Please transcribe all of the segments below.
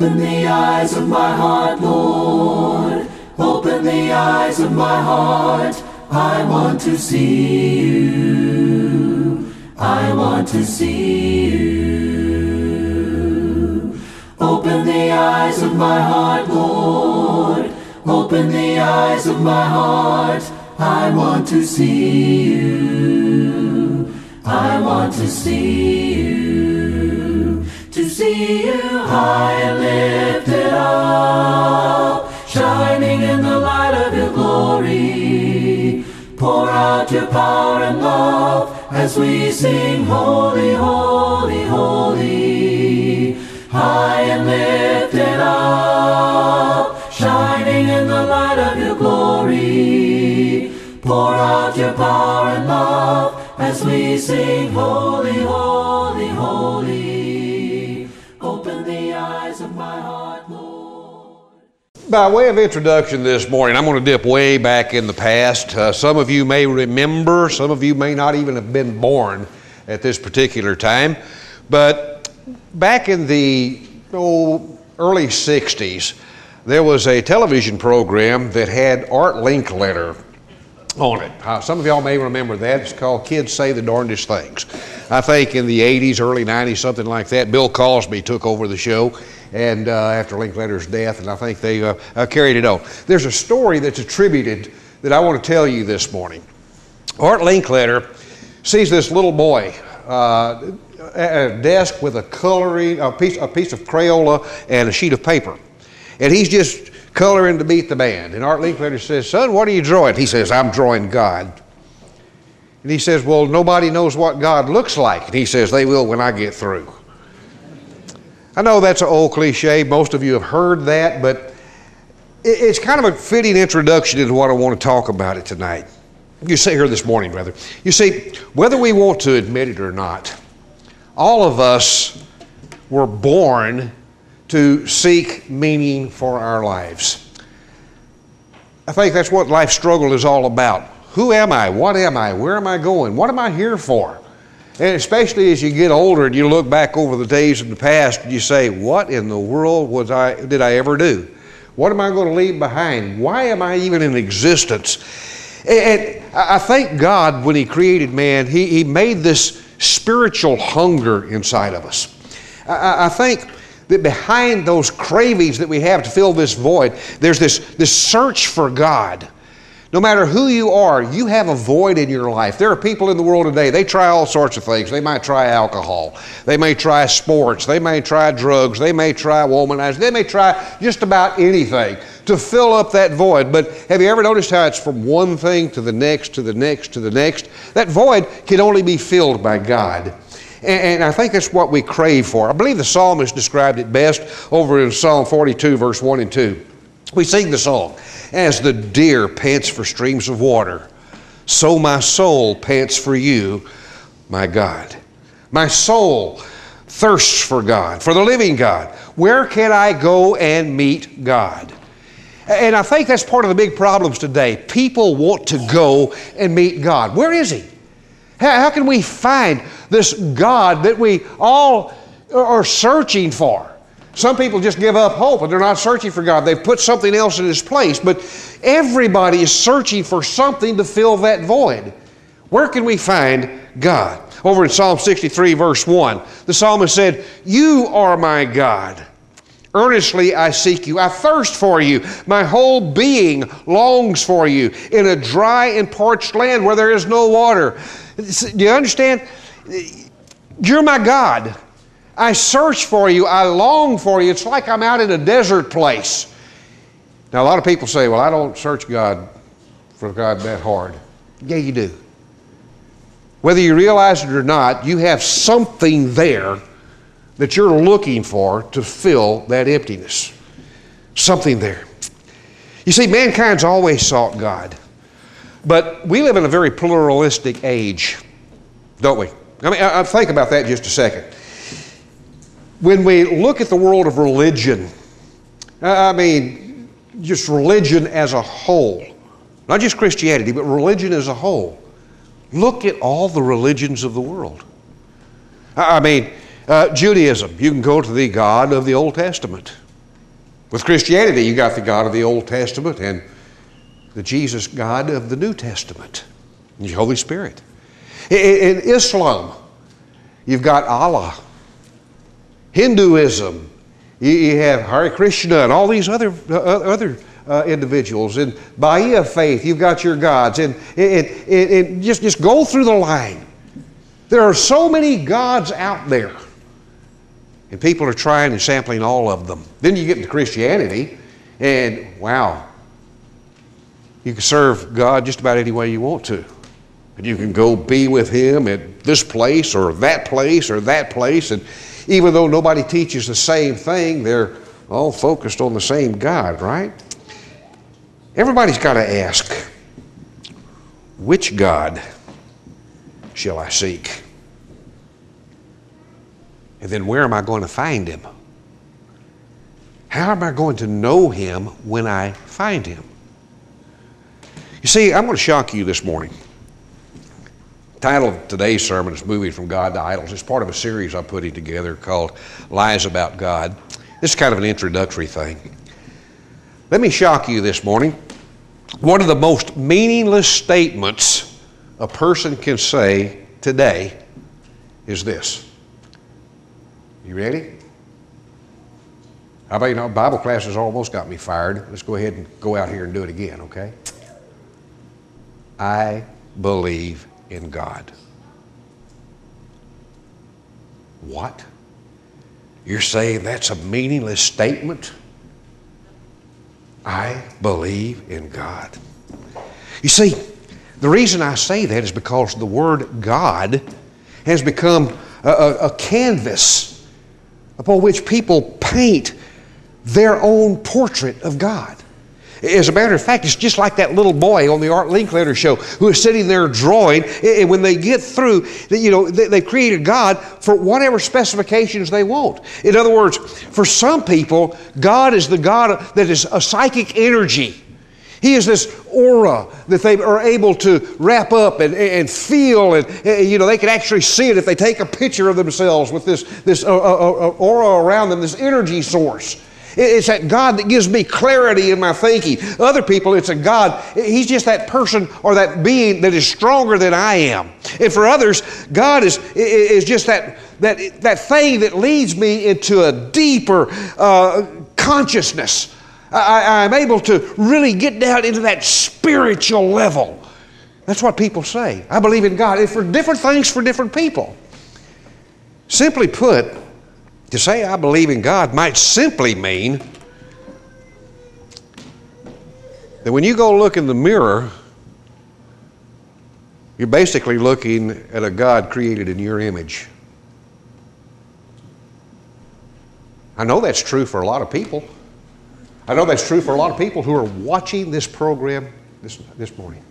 Open the eyes of my heart, Lord. Open the eyes of my heart. I want to see you. I want to see you. Open the eyes of my heart, Lord. Open the eyes of my heart. I want to see you. I want to see you. To see you high and lifted up, shining in the light of your glory. Pour out your power and love as we sing, holy, holy, holy. High and lifted up, shining in the light of your glory. Pour out your power and love as we sing, holy, holy, holy. Open the eyes of my heart, Lord. By way of introduction this morning, I'm going to dip way back in the past. Some of you may remember, some of you may not even have been born at this particular time. But back in the early 60s, there was a television program that had Art Linkletter on it. Some of y'all may remember that. It's called Kids Say the Darndest Things. I think in the 80s, early 90s, something like that, Bill Cosby took over the show and after Linkletter's death, and I think they carried it on. There's a story that's attributed that I want to tell you this morning. Art Linkletter sees this little boy at a desk with a piece of Crayola and a sheet of paper. And he's just coloring to beat the band. And Art Linkletter says, "Son, what are you drawing?" He says, "I'm drawing God." And he says, "Well, nobody knows what God looks like." And he says, "They will when I get through." I know that's an old cliche. Most of you have heard that, but it's kind of a fitting introduction into what I want to talk about it tonight. You see here this morning, rather. You see, whether we want to admit it or not, all of us were born to seek meaning for our lives. I think that's what life struggle is all about. Who am I? What am I? Where am I going? What am I here for? And especially as you get older and you look back over the days of the past, you say, what in the world did I ever do? What am I going to leave behind? Why am I even in existence? And I thank God when He created man, He made this spiritual hunger inside of us. I think that behind those cravings that we have to fill this void, there's this search for God. No matter who you are, you have a void in your life. There are people in the world today, they try all sorts of things. They might try alcohol. They may try sports. They may try drugs. They may try womanizing. They may try just about anything to fill up that void. But have you ever noticed how it's from one thing to the next, to the next, to the next? That void can only be filled by God. And I think that's what we crave for. I believe the psalmist described it best over in Psalm 42, verse 1 and 2. We sing the song, "As the deer pants for streams of water, so my soul pants for you, my God." My soul thirsts for God, for the living God. Where can I go and meet God? And I think that's part of the big problems today. People want to go and meet God. Where is He? How can we find this God that we all are searching for? Some people just give up hope and they're not searching for God. They've put something else in His place. But everybody is searching for something to fill that void. Where can we find God? Over in Psalm 63, verse 1, the psalmist said, "You are my God. Earnestly I seek you. I thirst for you. My whole being longs for you in a dry and parched land where there is no water." Do you understand? You're my God. I search for you. I long for you. It's like I'm out in a desert place. Now, a lot of people say, well, I don't search God for God that hard. Yeah, you do. Whether you realize it or not, you have something there that you're looking for to fill that emptiness. Something there. You see, mankind's always sought God. But we live in a very pluralistic age, don't we? I mean, think about that just a second. When we look at the world of religion, I mean, just religion as a whole, not just Christianity, but religion as a whole. Look at all the religions of the world. I mean, Judaism, you can go to the God of the Old Testament. With Christianity, you got the God of the Old Testament and the Jesus God of the New Testament, the Holy Spirit. In Islam, you've got Allah. Hinduism, you have Hare Krishna and all these other individuals. In Bahia faith, you've got your gods. And just go through the line. There are so many gods out there. And people are trying and sampling all of them. Then you get into Christianity, and wow, you can serve God just about any way you want to. And you can go be with Him at this place or that place or that place. And even though nobody teaches the same thing, they're all focused on the same God, right? Everybody's got to ask, which God shall I seek? And then where am I going to find Him? How am I going to know Him when I find Him? You see, I'm going to shock you this morning. The title of today's sermon is Moving from God to Idols. It's part of a series I'm putting together called Lies About God. This is kind of an introductory thing. Let me shock you this morning. One of the most meaningless statements a person can say today is this. You ready? How about, Bible class has almost got me fired. Let's go ahead and go out here and do it again, okay? I believe in God. What? You're saying that's a meaningless statement? I believe in God. You see, the reason I say that is because the word God has become a canvas upon which people paint their own portrait of God. As a matter of fact, it's just like that little boy on the Art Linkletter show who is sitting there drawing, and when they get through, they've created God for whatever specifications they want. In other words, for some people, God is the God that is a psychic energy. He is this aura that they are able to wrap up and feel, and they can actually see it if they take a picture of themselves with this aura around them, this energy source. It's that God that gives me clarity in my thinking. Other people, it's a God, He's just that person or that being that is stronger than I am. And for others, God is just that thing that leads me into a deeper consciousness. I'm able to really get down into that spiritual level. That's what people say. I believe in God. And for different things for different people. Simply put, to say I believe in God might simply mean that when you go look in the mirror, you're basically looking at a God created in your image. I know that's true for a lot of people. I know that's true for a lot of people who are watching this program this morning.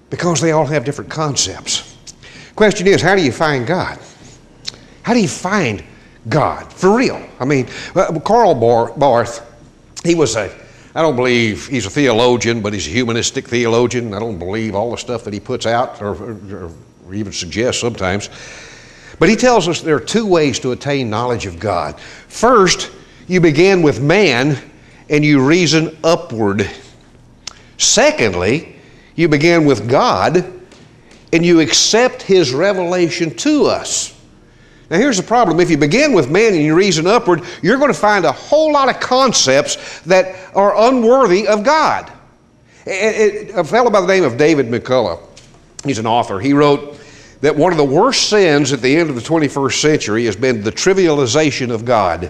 Because they all have different concepts. Question is, how do you find God? How do you find God? For real. I mean, Karl Barth, he was I don't believe he's a theologian, but he's a humanistic theologian. I don't believe all the stuff that he puts out or even suggests sometimes. But he tells us there are two ways to attain knowledge of God. First, you begin with man and you reason upward. Secondly, you begin with God and you accept His revelation to us. Now here's the problem. If you begin with man and you reason upward, you're going to find a whole lot of concepts that are unworthy of God. A fellow by the name of David McCullough, he's an author, he wrote that one of the worst sins at the end of the 21st century has been the trivialization of God.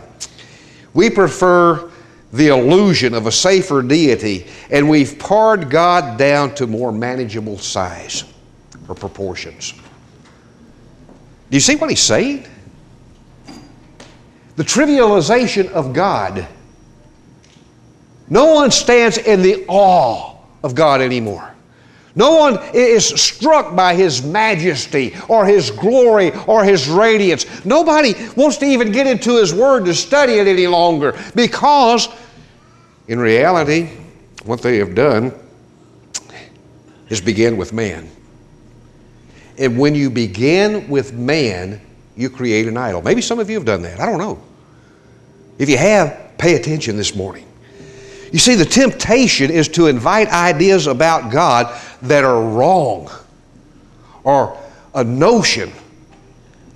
We prefer the illusion of a safer deity, and we've pared God down to more manageable size or proportions. Do you see what he's saying? The trivialization of God. No one stands in the awe of God anymore. No one is struck by His majesty or His glory or His radiance. Nobody wants to even get into His Word to study it any longer because, in reality, what they have done is begin with man. And when you begin with man, you create an idol. Maybe some of you have done that. I don't know. If you have, Pay attention this morning. You see, the temptation is to invite ideas about God that are wrong, or a notion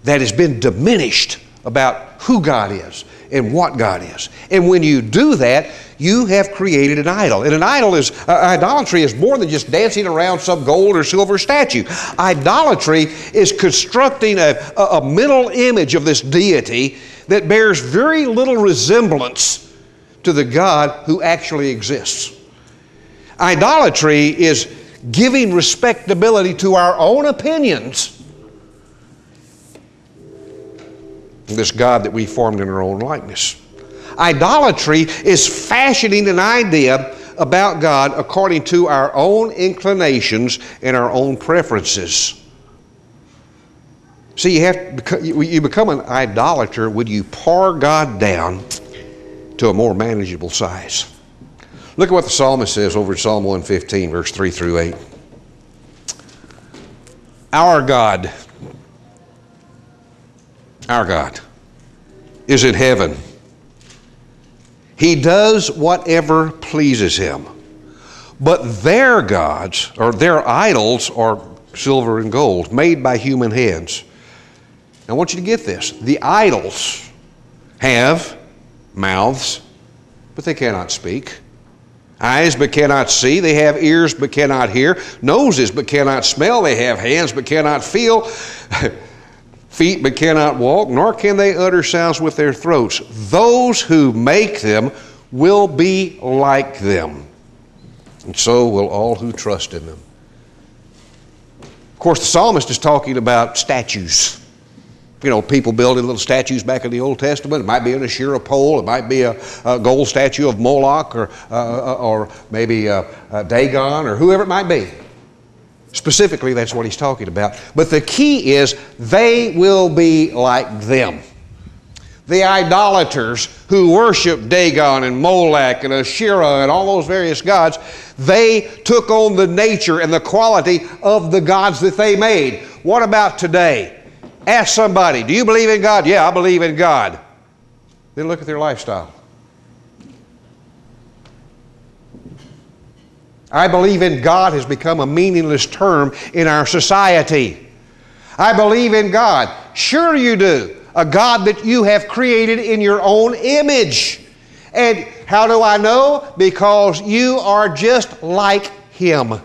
that has been diminished about who God is and what God is. And when you do that, you have created an idol. And an idol is, idolatry is more than just dancing around some gold or silver statue. Idolatry is constructing a mental image of this deity that bears very little resemblance to the God who actually exists. Idolatry is giving respectability to our own opinions, this God that we formed in our own likeness. Idolatry is fashioning an idea about God according to our own inclinations and our own preferences. See, you become an idolater when you pare God down to a more manageable size. Look at what the psalmist says over in Psalm 115, verse 3 through 8. Our God is in heaven. He does whatever pleases him. But their gods, or their idols, are silver and gold, made by human hands. Now, I want you to get this. The idols have mouths, but they cannot speak. Eyes, but cannot see. They have ears, but cannot hear. Noses, but cannot smell. They have hands, but cannot feel. Feet, but cannot walk. Nor can they utter sounds with their throats. Those who make them will be like them, and so will all who trust in them. Of course, the psalmist is talking about statues. You know, people building little statues back in the Old Testament. It might be an Asherah pole. It might be a gold statue of Moloch, or maybe Dagon, or whoever it might be. Specifically, that's what he's talking about. But the key is, they will be like them. The idolaters who worship Dagon and Moloch and Asherah and all those various gods, they took on the nature and the quality of the gods that they made. What about today? Ask somebody, do you believe in God? Yeah, I believe in God. Then look at their lifestyle. I believe in God has become a meaningless term in our society. I believe in God. Sure you do. A God that you have created in your own image. And how do I know? Because you are just like Him.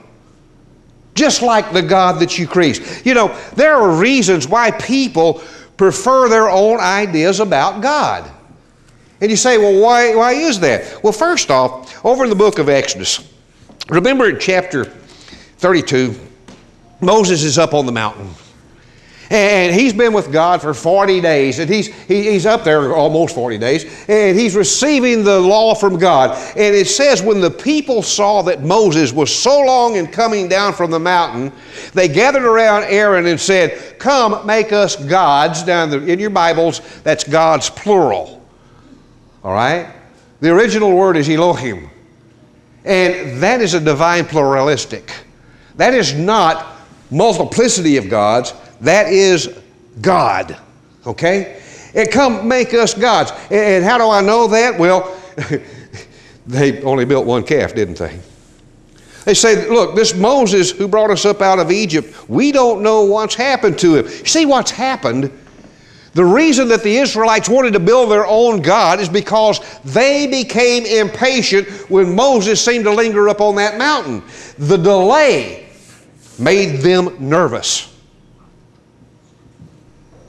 Just like the God that you created. You know, there are reasons why people prefer their own ideas about God. And you say, well, why is that? Well, first off, over in the book of Exodus, remember in chapter 32, Moses is up on the mountain. And he's been with God for 40 days. And he's up there almost 40 days. And he's receiving the law from God. And it says when the people saw that Moses was so long in coming down from the mountain, they gathered around Aaron and said, come, make us gods. Down in your Bibles, that's gods plural. All right? The original word is Elohim. And that is a divine pluralistic. That is not multiplicity of gods. That is God, okay? And come make us gods. And how do I know that? Well, they only built one calf, didn't they? They say, look, this Moses who brought us up out of Egypt, we don't know what's happened to him. You see what's happened? The reason that the Israelites wanted to build their own God is because they became impatient when Moses seemed to linger up on that mountain. The delay made them nervous.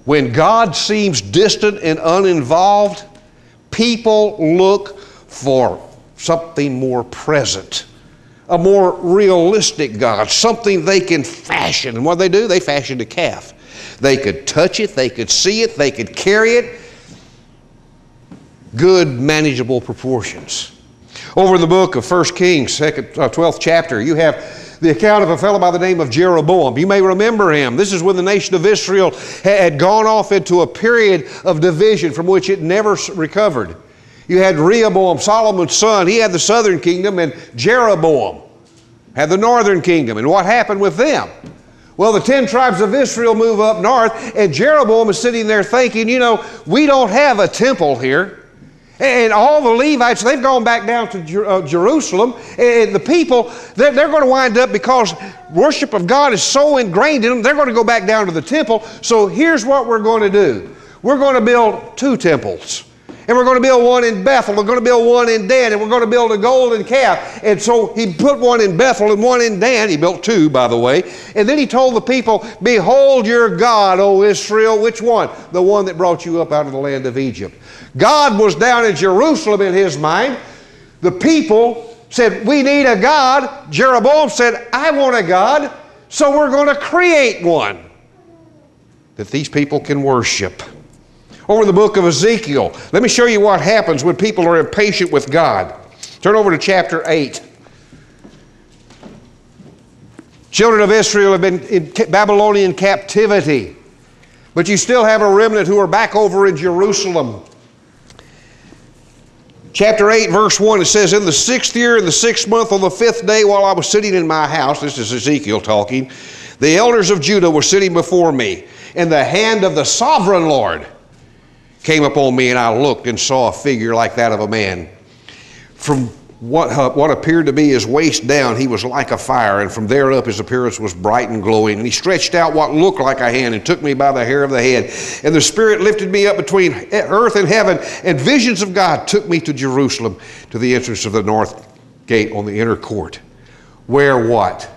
When God seems distant and uninvolved, people look for something more present, a more realistic God, something they can fashion. And what do? They fashioned a calf. They could touch it, they could see it, they could carry it. Good, manageable proportions. Over in the book of 1 Kings, 12th chapter, you have the account of a fellow by the name of Jeroboam. You may remember him. This is when the nation of Israel had gone off into a period of division from which it never recovered. You had Rehoboam, Solomon's son. He had the southern kingdom, and Jeroboam had the northern kingdom. And what happened with them? Well, the 10 tribes of Israel move up north, and Jeroboam is sitting there thinking, you know, we don't have a temple here. And all the Levites, they've gone back down to Jerusalem. And the people, they're going to wind up, because worship of God is so ingrained in them, they're going to go back down to the temple. So here's what we're going to do. We're going to build 2 temples. And we're going to build one in Bethel. We're going to build one in Dan. And we're going to build a golden calf. And so he put one in Bethel and one in Dan. He built 2, by the way. And then he told the people, behold your God, O Israel. Which one? The one that brought you up out of the land of Egypt. God was down in Jerusalem in his mind. The people said, we need a God. Jeroboam said, I want a God. So we're going to create one that these people can worship. Over in the book of Ezekiel, let me show you what happens when people are impatient with God. Turn over to chapter 8. Children of Israel have been in Babylonian captivity, but you still have a remnant who are back over in Jerusalem. Chapter 8, verse 1, it says, in the 6th year, in the 6th month, on the 5th day, while I was sitting in my house, this is Ezekiel talking, the elders of Judah were sitting before me, and the hand of the sovereign Lord came upon me, and I looked and saw a figure like that of a man. From what appeared to be his waist down, he was like a fire, and from there up his appearance was bright and glowing. And he stretched out what looked like a hand and took me by the hair of the head. And the Spirit lifted me up between earth and heaven, and visions of God took me to Jerusalem, to the entrance of the north gate on the inner court, where what?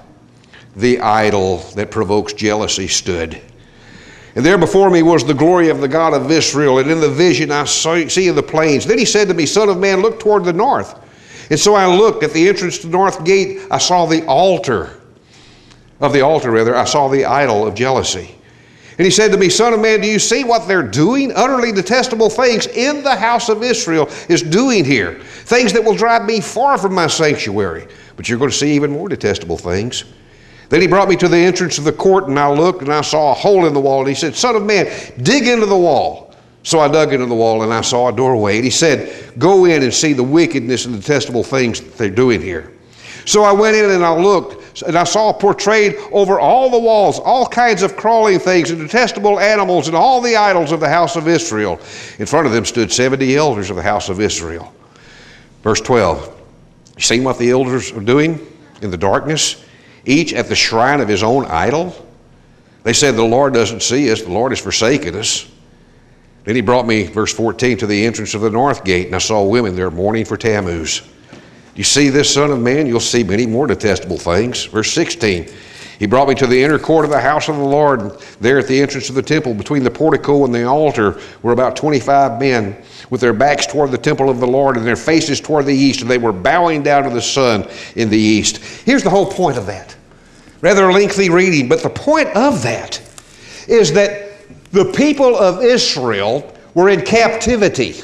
The idol that provokes jealousy stood. And there before me was the glory of the God of Israel, and in the vision I see in the plains. Then he said to me, Son of man, look toward the north. And so I looked at the entrance to the north gate. I saw the altar. I saw the idol of jealousy. And he said to me, Son of man, do you see what they're doing? Utterly detestable things in the house of Israel is doing here. Things that will drive me far from my sanctuary. But you're going to see even more detestable things. Then he brought me to the entrance of the court, and I looked, and I saw a hole in the wall. And he said, Son of man, dig into the wall. So I dug into the wall, and I saw a doorway. And he said, go in and see the wickedness and detestable things that they're doing here. So I went in and I looked, and I saw portrayed over all the walls all kinds of crawling things and detestable animals and all the idols of the house of Israel. In front of them stood 70 elders of the house of Israel. Verse 12, you seen what the elders are doing in the darkness? Each at the shrine of his own idol. They said, the Lord doesn't see us, the Lord has forsaken us. Then he brought me, verse 14, to the entrance of the north gate, and I saw women there mourning for Tammuz. You see this, Son of man? You'll see many more detestable things. Verse 16, he brought me to the inner court of the house of the Lord, and there at the entrance of the temple, between the portico and the altar, were about 25 men, with their backs toward the temple of the Lord and their faces toward the east, and they were bowing down to the sun in the east. Here's the whole point of that. Rather lengthy reading, but the point of that is that the people of Israel were in captivity.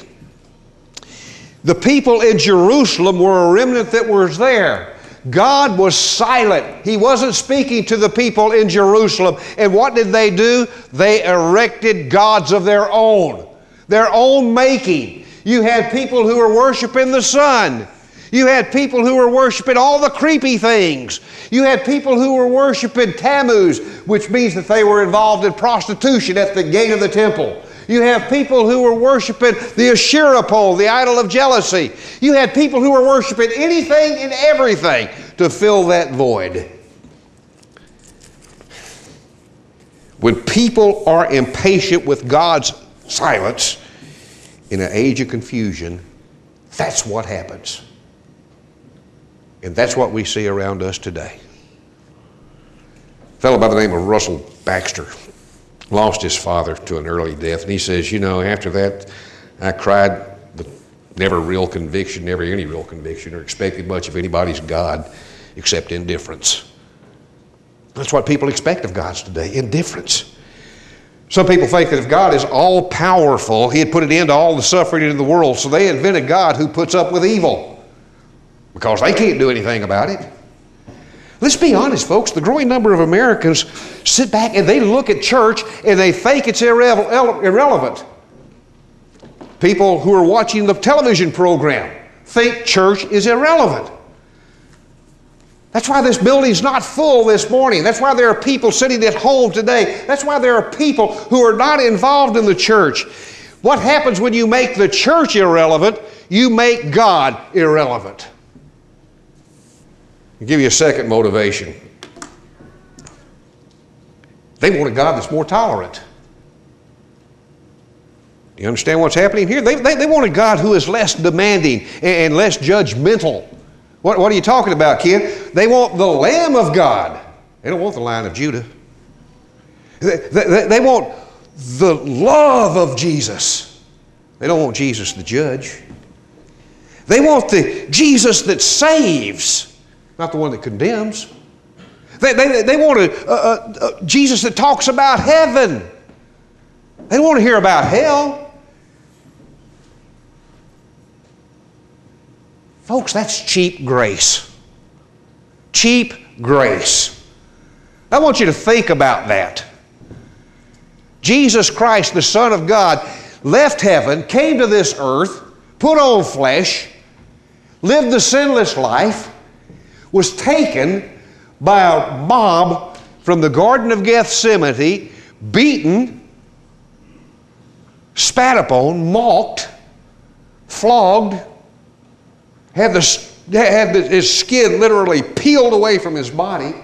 The people in Jerusalem were a remnant that was there. God was silent. He wasn't speaking to the people in Jerusalem. And what did they do? They erected gods of their own making. You had people who were worshiping the sun. You had people who were worshiping all the creepy things. You had people who were worshiping Tammuz, which means that they were involved in prostitution at the gate of the temple. You have people who were worshiping the Asherah pole, the idol of jealousy. You had people who were worshiping anything and everything to fill that void. When people are impatient with God's silence in an age of confusion, that's what happens. And that's what we see around us today. A fellow by the name of Russell Baxter lost his father to an early death. And he says, you know, after that, I cried, but never real conviction, never any real conviction, or expected much of anybody's God except indifference. That's what people expect of God's today, indifference. Some people think that if God is all-powerful, He had put an end to all the suffering in the world, so they invented God who puts up with evil because they can't do anything about it. Let's be honest, folks. The growing number of Americans sit back and they look at church and they think it's irrelevant. People who are watching the television program think church is irrelevant. That's why this building's not full this morning. That's why there are people sitting at home today. That's why there are people who are not involved in the church. What happens when you make the church irrelevant? you make God irrelevant. I'll give you a second motivation. They want a God that's more tolerant. Do you understand what's happening here? They want a God who is less demanding and less judgmental. What are you talking about, kid? They want the Lamb of God. They don't want the Lion of Judah. They want the love of Jesus. They don't want Jesus the judge. They want the Jesus that saves, not the one that condemns. They want a Jesus that talks about heaven. They don't want to hear about hell. Folks, that's cheap grace. Cheap grace. I want you to think about that. Jesus Christ, the Son of God, left heaven, came to this earth, put on flesh, lived the sinless life, was taken by a mob from the Garden of Gethsemane, beaten, spat upon, mocked, flogged, had his skin literally peeled away from his body,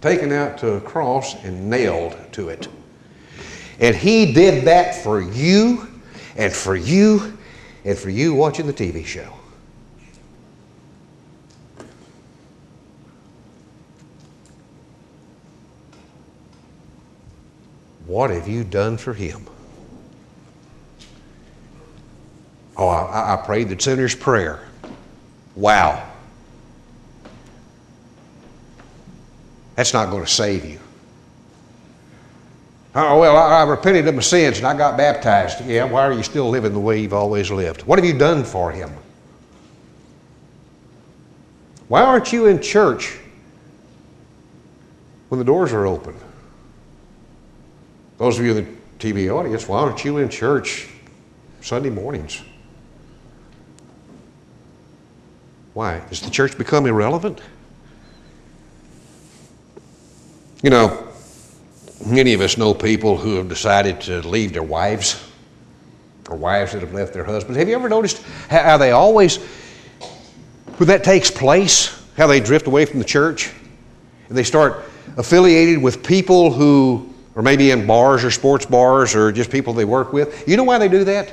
taken out to a cross and nailed to it. And He did that for you and for you and for you watching the TV show. What have you done for Him? Oh, I prayed the sinner's prayer. Wow. That's not going to save you. Oh, well, I repented of my sins and I got baptized. Yeah, why are you still living the way you've always lived? What have you done for Him? Why aren't you in church when the doors are open? Those of you in the TV audience, why aren't you in church Sunday mornings? Why? Has the church become irrelevant? You know, many of us know people who have decided to leave their wives, or wives that have left their husbands. Have you ever noticed how they always, when that takes place, how they drift away from the church? And they start affiliated with people who are maybe in bars or sports bars or just people they work with. You know why they do that?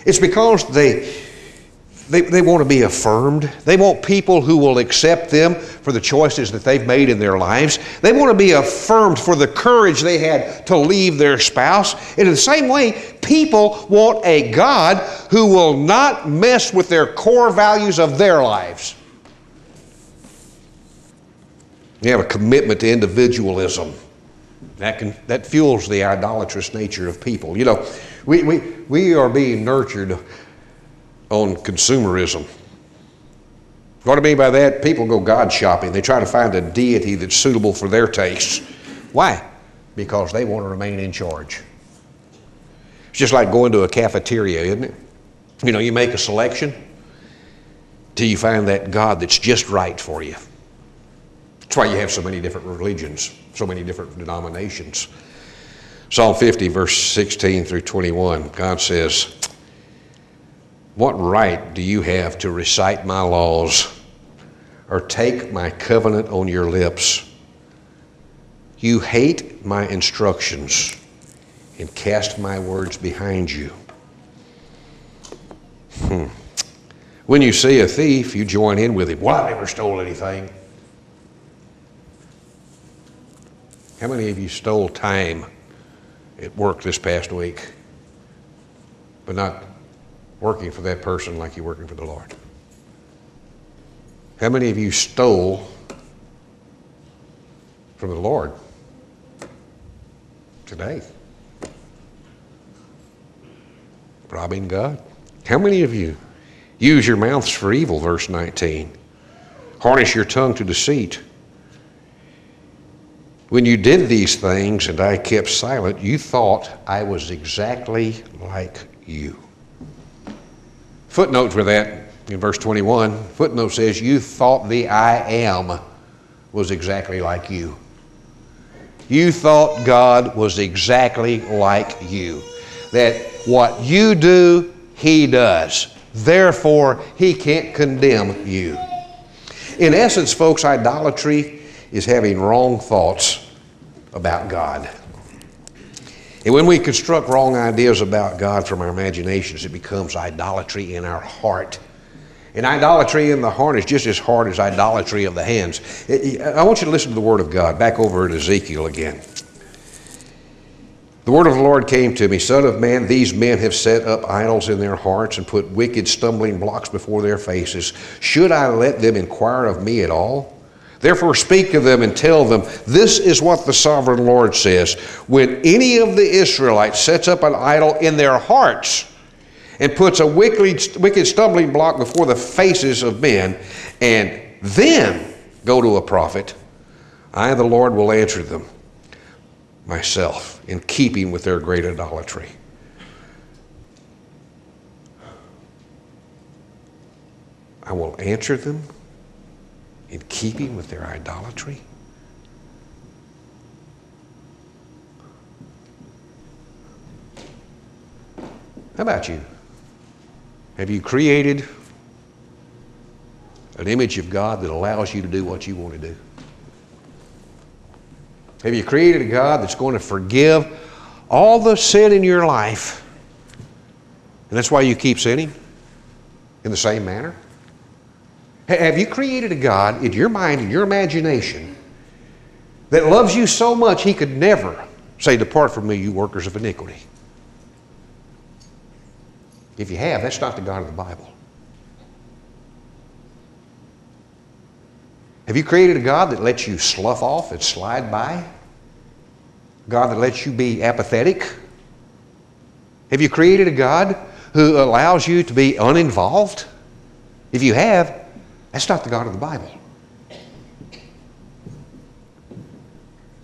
It's because they want to be affirmed. They want people who will accept them for the choices that they've made in their lives. They want to be affirmed for the courage they had to leave their spouse. And in the same way, people want a God who will not mess with their core values of their lives. You have a commitment to individualism. That fuels the idolatrous nature of people. You know, we are being nurtured on consumerism. What I mean by that, people go God shopping. They try to find a deity that's suitable for their tastes. Why? Because they want to remain in charge. It's just like going to a cafeteria, isn't it? You know, you make a selection till you find that God that's just right for you. That's why you have so many different religions, so many different denominations. Psalm 50, verse 16 through 21, God says, "What right do you have to recite my laws or take my covenant on your lips? You hate my instructions and cast my words behind you. When you see a thief, you join in with him. Well, I never stole anything." How many of you stole time at work this past week, but not working for that person like you're working for the Lord? How many of you stole from the Lord today? Robbing God? How many of you use your mouths for evil, verse 19? Harness your tongue to deceit. When you did these things and I kept silent, you thought I was exactly like you. Footnote for that in verse 21, footnote says, you thought the I am was exactly like you. You thought God was exactly like you. That what you do, He does. Therefore, He can't condemn you. In essence, folks, idolatry is having wrong thoughts about God. And when we construct wrong ideas about God from our imaginations, it becomes idolatry in our heart. And idolatry in the heart is just as hard as idolatry of the hands. I want you to listen to the Word of God. Back over at Ezekiel again. The word of the Lord came to me, Son of man, these men have set up idols in their hearts and put wicked stumbling blocks before their faces. Should I let them inquire of me at all? Therefore speak to them and tell them, this is what the sovereign Lord says. When any of the Israelites sets up an idol in their hearts and puts a wicked stumbling block before the faces of men, and then go to a prophet, I, the Lord, will answer them myself in keeping with their great idolatry. I will answer them in keeping with their idolatry. How about you? Have you created an image of God that allows you to do what you want to do? Have you created a God that's going to forgive all the sin in your life? And that's why you keep sinning in the same manner? Have you created a God in your mind, in your imagination, that loves you so much He could never say, depart from me, you workers of iniquity? If you have, that's not the God of the Bible. Have you created a God that lets you slough off and slide by? A God that lets you be apathetic? Have you created a God who allows you to be uninvolved? If you have, that's not the God of the Bible.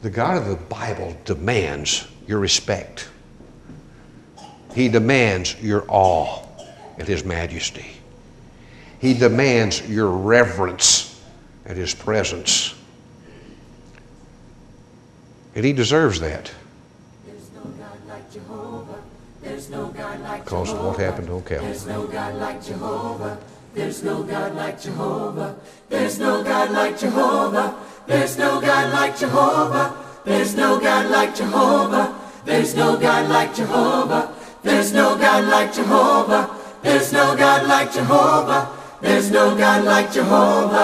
The God of the Bible demands your respect. He demands your awe at His majesty. He demands your reverence at His presence. And He deserves that. There's no God like Jehovah. There's no God like because Jehovah. of what happened on Calvary. There's no God like Jehovah. There's no God like Jehovah. There's no God like Jehovah. There's no God like Jehovah. There's no God like Jehovah. There's no God like Jehovah. There's no God like Jehovah. There's no God like Jehovah. There's no God like Jehovah.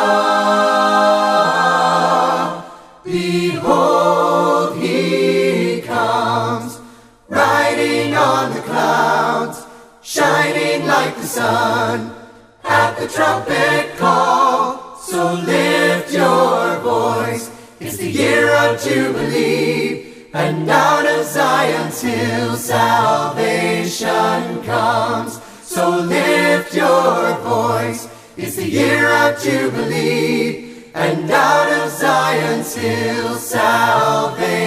Behold, He comes, riding on the clouds, shining like the sun, at the trumpet call. So lift your voice, it's the year of Jubilee, and out of Zion's hill salvation comes. So lift your voice, it's the year of Jubilee, and out of Zion's hill salvation